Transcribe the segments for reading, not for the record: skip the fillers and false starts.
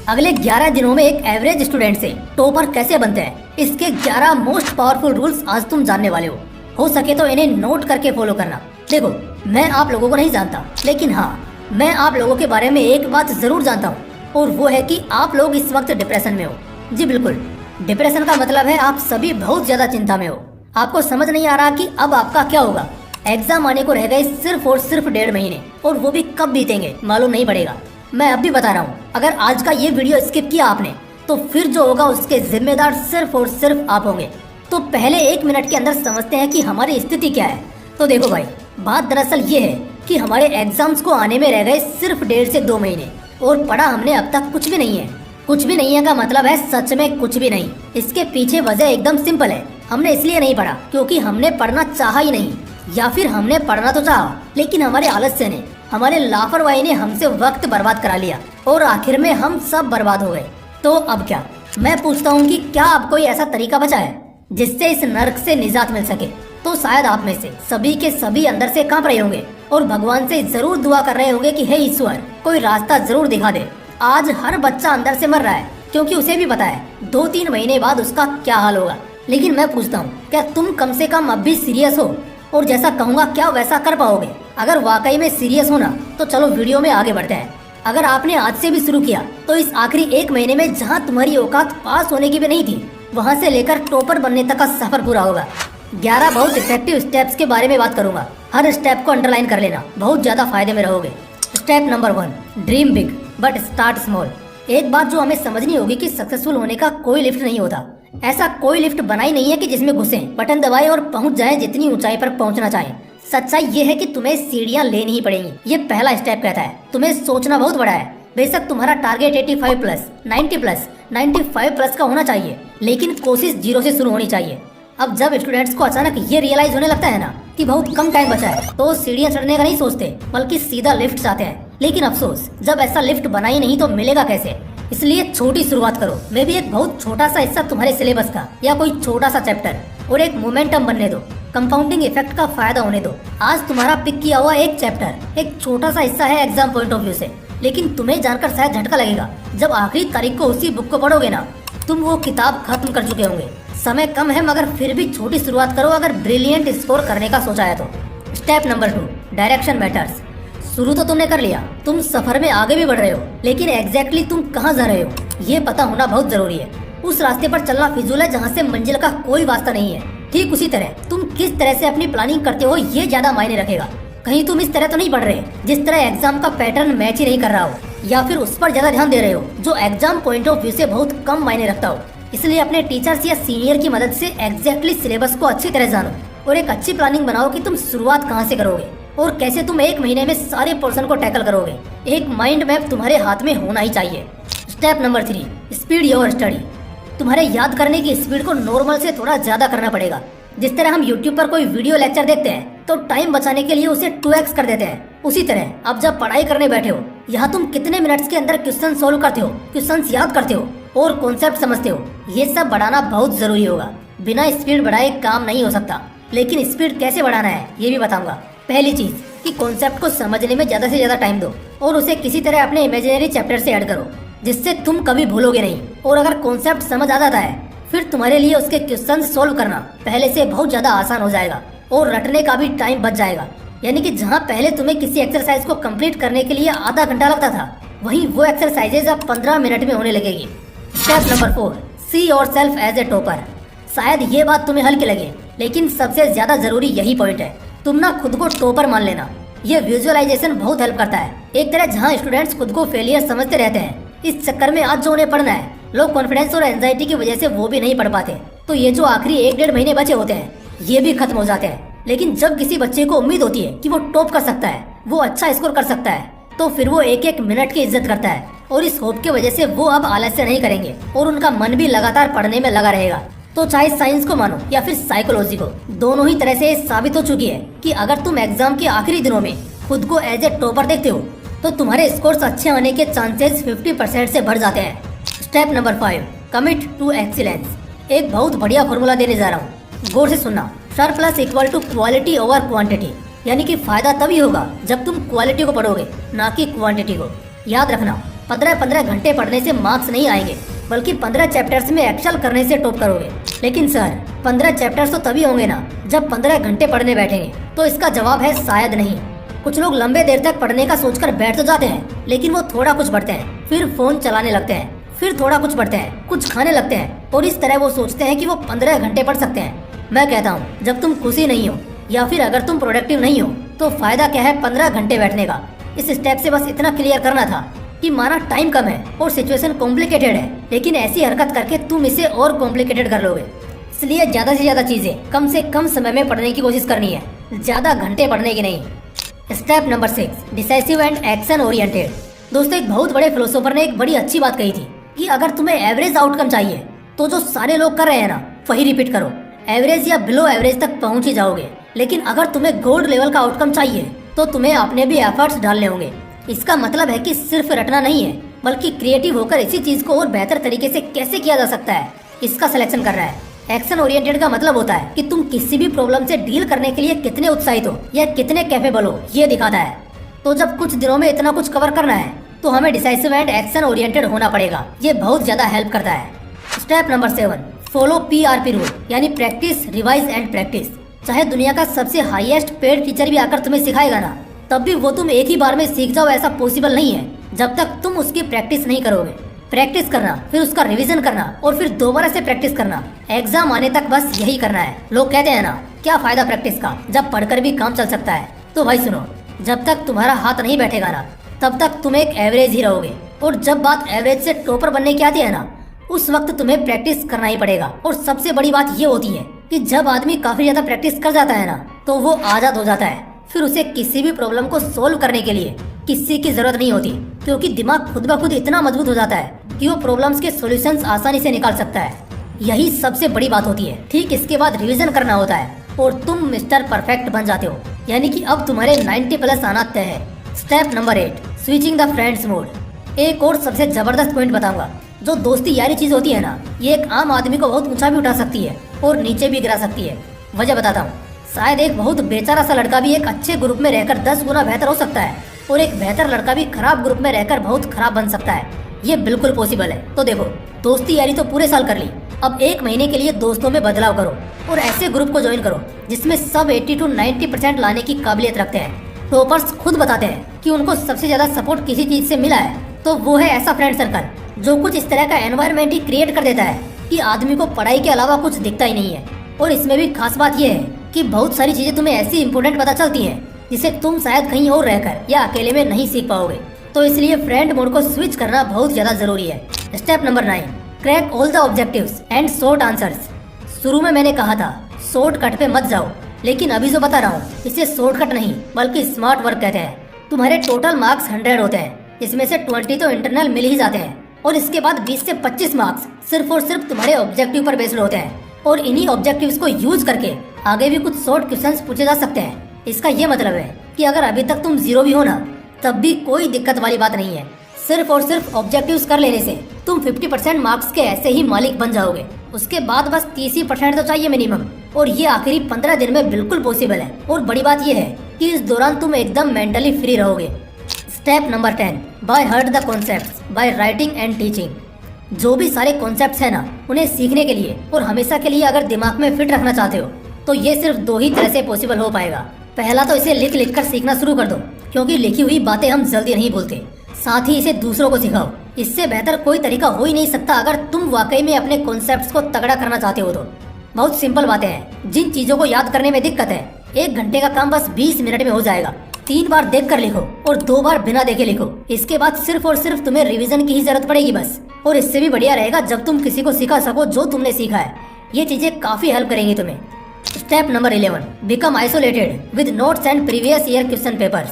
अगले 11 दिनों में एक एवरेज स्टूडेंट से टॉपर कैसे बनते हैं, इसके 11 मोस्ट पावरफुल रूल्स आज तुम जानने वाले हो सके तो इन्हें नोट करके फॉलो करना। देखो, मैं आप लोगों को नहीं जानता, लेकिन हाँ, मैं आप लोगों के बारे में एक बात जरूर जानता हूँ, और वो है कि आप लोग इस वक्त डिप्रेशन में हो। जी बिल्कुल, डिप्रेशन का मतलब है आप सभी बहुत ज्यादा चिंता में हो। आपको समझ नहीं आ रहा कि अब आपका क्या होगा। एग्जाम आने को रह गए सिर्फ और सिर्फ 1.5 महीने, और वो भी कब बीतेंगे मालूम नहीं पड़ेगा। मैं अब भी बता रहा हूँ, अगर आज का ये वीडियो स्किप किया आपने तो फिर जो होगा उसके जिम्मेदार सिर्फ और सिर्फ आप होंगे। तो पहले 1 मिनट के अंदर समझते हैं कि हमारी स्थिति क्या है। तो देखो भाई, बात दरअसल ये है कि हमारे एग्जाम्स को आने में रह गए सिर्फ 1.5 से 2 महीने, और पढ़ा हमने अब तक कुछ भी नहीं है। कुछ भी नहीं है का मतलब है सच में कुछ भी नहीं। इसके पीछे वजह एकदम सिंपल है, हमने इसलिए नहीं पढ़ा क्योंकि हमने पढ़ना चाहा ही नहीं, या फिर हमने पढ़ना तो चाहा लेकिन हमारे आलस्य ने, हमारे लापरवाही ने हमसे वक्त बर्बाद करा लिया, और आखिर में हम सब बर्बाद हो गए। तो अब क्या, मैं पूछता हूँ कि क्या अब कोई ऐसा तरीका बचा है जिससे इस नर्क से निजात मिल सके? तो शायद आप में से सभी के सभी अंदर से कांप रहे होंगे और भगवान से जरूर दुआ कर रहे होंगे कि हे ईश्वर, कोई रास्ता जरूर दिखा दे। आज हर बच्चा अंदर से मर रहा है क्योंकि उसे भी पता है 2-3 महीने बाद उसका क्या हाल होगा। लेकिन मैं पूछता हूँ, क्या तुम कम से कम अब भी सीरियस हो? और जैसा कहूँगा क्या वैसा कर पाओगे? अगर वाकई में सीरियस हो ना तो चलो वीडियो में आगे बढ़ते हैं। अगर आपने आज से भी शुरू किया तो इस आखिरी 1 महीने में जहाँ तुम्हारी औकात पास होने की भी नहीं थी, वहाँ से लेकर टॉपर बनने तक का सफर पूरा होगा। 11 बहुत इफेक्टिव स्टेप्स के बारे में बात करूंगा। हर स्टेप को अंडरलाइन कर लेना, बहुत ज्यादा फायदे में रहोगे। Step number 1, dream big but start small. एक बात जो हमें समझनी होगी कि सक्सेसफुल होने का कोई लिफ्ट नहीं होता। ऐसा कोई लिफ्ट बना ही नहीं है कि जिसमें घुसें, बटन दबाएं और पहुंच जाएं जितनी ऊंचाई पर पहुंचना चाहें। सच्चाई ये है कि तुम्हें सीढ़ियां लेनी ही पड़ेंगी। ये पहला स्टेप कहता है तुम्हें सोचना बहुत बड़ा है। बेशक तुम्हारा टारगेट 85 प्लस, 90 प्लस, 95 प्लस का होना चाहिए, लेकिन कोशिश 0 से शुरू होनी चाहिए। अब जब स्टूडेंट्स को अचानक ये रियलाइज होने लगता है ना कि बहुत कम टाइम बचा है, तो सीढ़ियां चढ़ने का नहीं सोचते बल्कि सीधा लिफ्ट चाहते हैं। लेकिन अफसोस, जब ऐसा लिफ्ट बना ही नहीं तो मिलेगा कैसे? इसलिए छोटी शुरुआत करो। मे भी एक बहुत छोटा सा हिस्सा तुम्हारे सिलेबस का, या कोई छोटा सा चैप्टर, और एक मोमेंटम बनने दो। कंपाउंडिंग इफेक्ट का फायदा होने दो। आज तुम्हारा पिक किया हुआ एक चैप्टर एक छोटा सा हिस्सा है एग्जाम पॉइंट ऑफ व्यू से, लेकिन तुम्हें जानकर शायद झटका लगेगा जब आखिरी तारीख को उसी बुक को पढ़ोगे ना, तुम वो किताब खत्म कर चुके होंगे। समय कम है मगर फिर भी छोटी शुरुआत करो अगर ब्रिलियंट स्कोर करने का सोचा है तो। Step number 2, direction matters. शुरू तो तुमने कर लिया, तुम सफर में आगे भी बढ़ रहे हो, लेकिन एग्जैक्टली तुम कहाँ जा रहे हो ये पता होना बहुत जरूरी है। उस रास्ते पर चलना फिजूल है जहाँ से मंजिल का कोई वास्ता नहीं है। ठीक उसी तरह तुम किस तरह से अपनी प्लानिंग करते हो ये ज्यादा मायने रखेगा। कहीं तुम इस तरह तो नहीं पढ़ रहे जिस तरह एग्जाम का पैटर्न मैच ही नहीं कर रहा हो, या फिर उस पर ज्यादा ध्यान दे रहे हो जो एग्जाम पॉइंट ऑफ व्यू से बहुत कम मायने रखता हो। इसलिए अपने टीचर्स या सीनियर की मदद से एग्जैक्टली सिलेबस को अच्छी तरह जानो और एक अच्छी प्लानिंग बनाओ कि तुम शुरुआत कहाँ से करोगे और कैसे तुम 1 महीने में सारे पोर्शन को टैकल करोगे। एक माइंड मैप तुम्हारे हाथ में होना ही चाहिए। Step number 3, speed your study. तुम्हारे याद करने की स्पीड को नॉर्मल से थोड़ा ज्यादा करना पड़ेगा। जिस तरह हम YouTube पर कोई वीडियो लेक्चर देखते हैं तो टाइम बचाने के लिए उसे 2x कर देते हैं, उसी तरह अब जब पढ़ाई करने बैठे हो, यहाँ तुम कितने मिनट्स के अंदर क्वेश्चन सोल्व करते हो, क्वेश्चंस याद करते हो और कॉन्सेप्ट समझते हो, ये सब बढ़ाना बहुत जरूरी होगा। बिना स्पीड बढ़ाए काम नहीं हो सकता। लेकिन स्पीड कैसे बढ़ाना है ये भी बताऊंगा। पहली चीज कि कॉन्सेप्ट को समझने में ज्यादा से ज्यादा टाइम दो और उसे किसी तरह अपने इमेजिनरी चैप्टर से ऐड करो जिससे तुम कभी भूलोगे नहीं। और अगर कॉन्सेप्ट समझ आ जाता है फिर तुम्हारे लिए उसके क्वेश्चन सोल्व करना पहले से बहुत ज्यादा आसान हो जाएगा और रटने का भी टाइम बच जाएगा। यानी कि जहाँ पहले तुम्हें किसी एक्सरसाइज को कंप्लीट करने के लिए आधा घंटा लगता था, वहीं वो एक्सरसाइजेज अब 15 मिनट में होने लगेगी। Step number 4, see yourself as a topper. शायद ये बात तुम्हें हल्की लगे, लेकिन सबसे ज्यादा जरूरी यही पॉइंट है। तुम ना खुद को टॉपर मान लेना। ये विजुअलाइजेशन बहुत हेल्प करता है। एक तरह जहाँ स्टूडेंट्स खुद को फेलियर समझते रहते हैं, इस चक्कर में आज जो उन्हें पढ़ना है, लो कॉन्फिडेंस और एंजाइटी की वजह से वो भी नहीं पढ़ पाते, तो ये जो आखिरी 1-1.5 महीने बचे होते हैं ये भी खत्म हो जाते हैं। लेकिन जब किसी बच्चे को उम्मीद होती है कि वो टॉप कर सकता है, वो अच्छा स्कोर कर सकता है, तो फिर वो 1-1 मिनट की इज्जत करता है और इस होप की वजह से वो अब आलस्य नहीं करेंगे और उनका मन भी लगातार पढ़ने में लगा रहेगा। तो चाहे साइंस को मानो या फिर साइकोलॉजी को, दोनों ही तरह से साबित हो चुकी है कि अगर तुम एग्जाम के आखिरी दिनों में खुद को एज ए टॉपर देखते हो तो तुम्हारे स्कोर्स अच्छे होने के चांसेस 50% से बढ़ जाते हैं। Step number 5, commit to excellence. एक बहुत बढ़िया फॉर्मूला देने जा रहा हूँ, गौर से सुनना। Surplus equal to quality over quantity. यानी कि फायदा तभी होगा जब तुम क्वालिटी को पढ़ोगे ना कि क्वांटिटी को। याद रखना, 15-15 घंटे पढ़ने से मार्क्स नहीं आएंगे, बल्कि 15 चैप्टर्स में एक्सेल करने से टॉप करोगे। लेकिन सर 15 चैप्टर्स तो तभी होंगे ना जब 15 घंटे पढ़ने बैठेंगे। तो इसका जवाब है शायद नहीं। कुछ लोग लंबे देर तक पढ़ने का सोचकर बैठ तो जाते हैं, लेकिन वो थोड़ा कुछ पढ़ते हैं, फिर फोन चलाने लगते हैं, फिर थोड़ा कुछ पढ़ते हैं, कुछ खाने लगते हैं, और इस तरह वो सोचते हैं कि वो 15 घंटे पढ़ सकते हैं। मैं कहता हूँ जब तुम खुशी नहीं हो या फिर अगर तुम प्रोडक्टिव नहीं हो तो फायदा क्या है 15 घंटे बैठने का। इस स्टेप से बस इतना क्लियर करना था कि माना टाइम कम है और सिचुएशन कॉम्प्लिकेटेड है, लेकिन ऐसी हरकत करके तुम इसे और कॉम्प्लिकेटेड कर लोगे। इसलिए ज्यादा से ज्यादा चीजें कम से कम समय में पढ़ने की कोशिश करनी है, ज्यादा घंटे पढ़ने की नहीं। Step number 6, decisive and action oriented. दोस्तों एक बहुत बड़े फिलोसोफर ने एक बड़ी अच्छी बात कही थी कि अगर तुम्हें एवरेज आउटकम चाहिए तो जो सारे लोग कर रहे हैं ना वही रिपीट करो। एवरेज या बिलो एवरेज तक पहुंच ही जाओगे, लेकिन अगर तुम्हें गोल्ड लेवल का आउटकम चाहिए तो तुम्हें अपने भी एफर्ट्स डालने होंगे। इसका मतलब है कि सिर्फ रटना नहीं है, बल्कि क्रिएटिव होकर इसी चीज को और बेहतर तरीके से कैसे किया जा सकता है इसका सिलेक्शन कर रहा है। एक्शन ओरिएंटेड का मतलब होता है कि तुम किसी भी प्रॉब्लम से डील करने के लिए कितने उत्साहित हो या कितने कैपेबल हो, ये दिखाता है। तो जब कुछ दिनों में इतना कुछ कवर करना है तो हमें डिसाइसिव एंड एक्शन ओरिएंटेड होना पड़ेगा। ये बहुत ज्यादा हेल्प करता है। Step number 7, follow PRP rule, यानी प्रैक्टिस, रिवाइज एंड प्रैक्टिस। चाहे दुनिया का सबसे हाईएस्ट पेड टीचर भी आकर तुम्हें सिखाएगा ना, तब भी वो तुम एक ही बार में सीख जाओ ऐसा पॉसिबल नहीं है जब तक तुम उसकी प्रैक्टिस नहीं करोगे। प्रैक्टिस करना, फिर उसका रिवीजन करना और फिर दोबारा से प्रैक्टिस करना, एग्जाम आने तक बस यही करना है। लोग कहते हैं ना क्या फायदा प्रैक्टिस का जब पढ़कर भी काम चल सकता है। तो भाई सुनो, जब तक तुम्हारा हाथ नहीं बैठेगा ना तब तक तुम एक एवरेज ही रहोगे, और जब बात एवरेज से टॉपर बनने की आती है ना उस वक्त तुम्हें प्रैक्टिस करना ही पड़ेगा। और सबसे बड़ी बात ये होती है कि जब आदमी काफी ज्यादा प्रैक्टिस कर जाता है ना तो वो आजाद हो जाता है। फिर उसे किसी भी प्रॉब्लम को सोल्व करने के लिए किसी की जरूरत नहीं होती, क्योंकि दिमाग खुद ब खुद इतना मजबूत हो जाता है कि वो प्रॉब्लम्स के सॉल्यूशंस आसानी से निकाल सकता है। यही सबसे बड़ी बात होती है। ठीक इसके बाद रिवीजन करना होता है और तुम मिस्टर परफेक्ट बन जाते हो, यानी कि अब तुम्हारे 90+ आना तय है। Step number 8, switching the friends mode. एक और सबसे जबरदस्त पॉइंट बताऊंगा। जो दोस्ती यारी चीज होती है ना, ये एक आम आदमी को बहुत ऊंचा भी उठा सकती है और नीचे भी गिरा सकती है। वजह बताता हूँ। शायद एक बहुत बेचारा सा लड़का भी एक अच्छे ग्रुप में रहकर 10 गुना बेहतर हो सकता है, और एक बेहतर लड़का भी खराब ग्रुप में रहकर बहुत खराब बन सकता है। ये बिल्कुल पॉसिबल है। तो देखो, दोस्ती यारी तो पूरे साल कर ली, अब 1 महीने के लिए दोस्तों में बदलाव करो और ऐसे ग्रुप को ज्वाइन करो जिसमें सब 80 to 90% लाने की काबिलियत रखते हैं। टॉपर्स खुद बताते हैं कि उनको सबसे ज्यादा सपोर्ट किसी चीज से मिला है तो वो है ऐसा फ्रेंड सर्कल जो कुछ इस तरह का एनवायरनमेंट ही क्रिएट कर देता है कि आदमी को पढ़ाई के अलावा कुछ दिखता ही नहीं है। और इसमें भी खास बात यह है कि बहुत सारी चीजें तुम्हें ऐसी इंपॉर्टेंट पता चलती हैं जिसे तुम शायद कहीं और रहकर या अकेले में नहीं सीख पाओगे। तो इसलिए फ्रेंड मोड को स्विच करना बहुत ज्यादा जरूरी है। Step number 9, crack all the objectives and short answers. शुरू में मैंने कहा था शॉर्टकट पे मत जाओ, लेकिन अभी जो बता रहा हूँ इसे शॉर्टकट नहीं बल्कि स्मार्ट वर्क कहते हैं। तुम्हारे टोटल मार्क्स 100 होते हैं, इसमें से 20 तो इंटरनल मिल ही जाते हैं, और इसके बाद 20 से 25 मार्क्स सिर्फ और सिर्फ तुम्हारे ऑब्जेक्टिव पर बेस्ड होते हैं। और इन्हीं ऑब्जेक्टिव्स को यूज करके आगे भी कुछ शॉर्ट क्वेश्चंस पूछे जा सकते हैं। इसका ये मतलब है कि अगर अभी तक तुम 0 भी हो ना तब भी कोई दिक्कत वाली बात नहीं है। सिर्फ और सिर्फ ऑब्जेक्टिव्स कर लेने से तुम 50% मार्क्स के ऐसे ही मालिक बन जाओगे। उसके बाद बस 30% तो चाहिए मिनिमम, और ये आखिरी 15 दिन में बिल्कुल पॉसिबल है। और बड़ी बात ये है कि इस दौरान तुम एकदम मेंटली फ्री रहोगे। Step number 10, by heart the concepts by writing and teaching. जो भी सारे कॉन्सेप्ट्स है ना उन्हें सीखने के लिए और हमेशा के लिए अगर दिमाग में फिट रखना चाहते हो तो ये सिर्फ 2 ही तरह से पॉसिबल हो पाएगा। पहला तो इसे लिख लिख कर सीखना शुरू कर दो, क्योंकि लिखी हुई बातें हम जल्दी नहीं भूलते। साथ ही इसे दूसरों को सिखाओ। इससे बेहतर कोई तरीका हो ही नहीं सकता अगर तुम वाकई में अपने कॉन्सेप्ट्स को तगड़ा करना चाहते हो तो। बहुत सिंपल बातें हैं जिन चीजों को याद करने में दिक्कत है। 1 घंटे का काम बस 20 मिनट में हो जाएगा। 3 बार देख कर लिखो और 2 बार बिना देखे लिखो। इसके बाद सिर्फ और सिर्फ तुम्हें रिवीजन की ही जरूरत पड़ेगी बस। और इससे भी बढ़िया रहेगा जब तुम किसी को सिखा सको जो तुमने सीखा है। ये चीजें काफी हेल्प करेंगी तुम्हें। Step number 11, become isolated with notes and previous year question papers.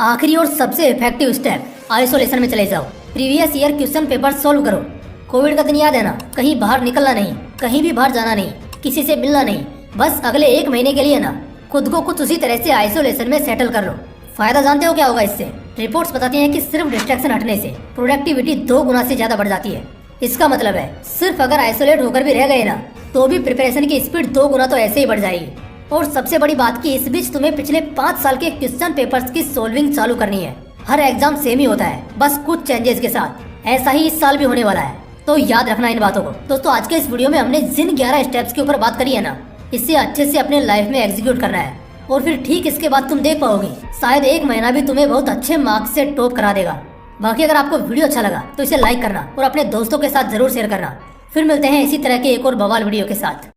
आखिरी और सबसे इफेक्टिव स्टेप, आइसोलेशन में चले जाओ। Previous year question paper solve करो। कोविड का दिन याद है ना, कहीं बाहर निकलना नहीं, कहीं भी बाहर जाना नहीं, किसी से मिलना नहीं। बस अगले 1 महीने के लिए ना खुद को कुछ उसी तरह से आइसोलेशन में सेटल कर लो। फायदा जानते हो क्या होगा इससे? रिपोर्ट्स बताती हैं कि सिर्फ डिस्ट्रैक्शन हटने से प्रोडक्टिविटी 2 गुना से ज्यादा बढ़ जाती है। इसका मतलब है सिर्फ अगर आइसोलेट होकर भी रह गए ना तो भी प्रिपरेशन की स्पीड 2 गुना तो ऐसे ही बढ़ जाएगी। और सबसे बड़ी बात कि इस बीच तुम्हें पिछले 5 साल के क्वेश्चन पेपर्स की सोल्विंग चालू करनी है। हर एग्जाम सेम ही होता है, बस कुछ चेंजेस के साथ। ऐसा ही इस साल भी होने वाला है, तो याद रखना इन बातों को। दोस्तों आज के इस वीडियो में हमने जिन 11 स्टेप्स के ऊपर बात करी है ना, इससे अच्छे से अपने लाइफ में एग्जीक्यूट करना है, और फिर ठीक इसके बाद तुम देख पाओगे शायद 1 महीना भी तुम्हें बहुत अच्छे मार्क्स से टॉप करा देगा। बाकी अगर आपको वीडियो अच्छा लगा तो इसे लाइक करना और अपने दोस्तों के साथ जरूर शेयर करना। फिर मिलते हैं इसी तरह के एक और बवाल वीडियो के साथ।